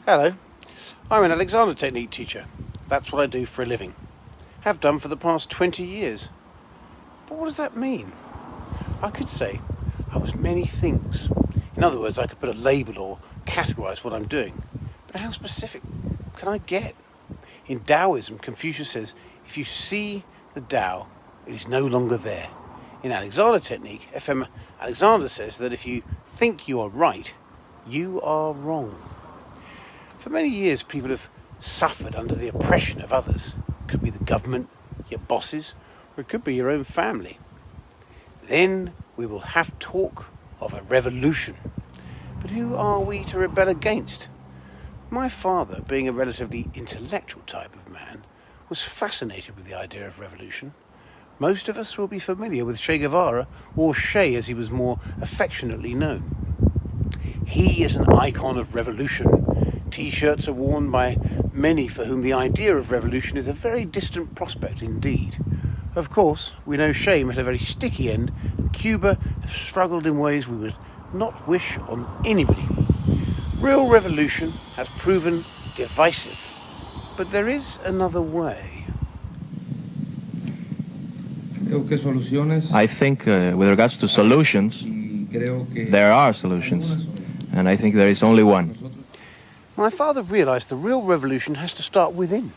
Hello, I'm an Alexander Technique teacher. That's what I do for a living. Have done for the past 20 years. But what does that mean? I could say I was many things. In other words, I could put a label or categorize what I'm doing. But how specific can I get? In Taoism, Confucius says, if you see the Tao, it is no longer there. In Alexander Technique, FM Alexander says that if you think you are right, you are wrong. For many years, people have suffered under the oppression of others. It could be the government, your bosses, or it could be your own family. Then we will have talk of a revolution. But who are we to rebel against? My father, being a relatively intellectual type of man, was fascinated with the idea of revolution. Most of us will be familiar with Che Guevara, or Che as he was more affectionately known. He is an icon of revolution. T-shirts are worn by many for whom the idea of revolution is a very distant prospect indeed. Of course, we know Che met a very sticky end, and Cuba have struggled in ways we would not wish on anybody. Real revolution has proven divisive, but there is another way. I think with regards to solutions, there are solutions, and I think there is only one. My father realised the real revolution has to start within.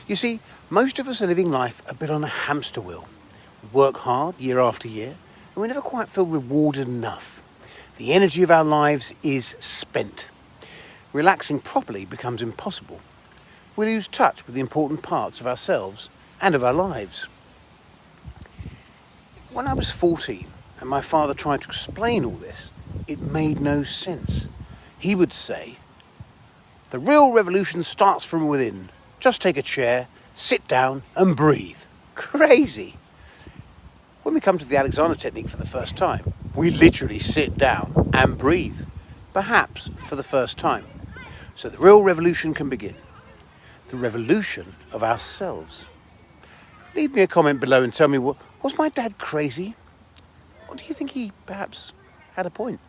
You see, most of us are living life a bit on a hamster wheel. We work hard year after year, and we never quite feel rewarded enough. The energy of our lives is spent. Relaxing properly becomes impossible. We lose touch with the important parts of ourselves and of our lives. When I was 14 and my father tried to explain all this, it made no sense. He would say, "The real revolution starts from within. Just take a chair, sit down and breathe." Crazy. When we come to the Alexander Technique for the first time, we literally sit down and breathe, perhaps for the first time. So the real revolution can begin. The revolution of ourselves. Leave me a comment below and tell me, was my dad crazy? Or do you think he perhaps had a point?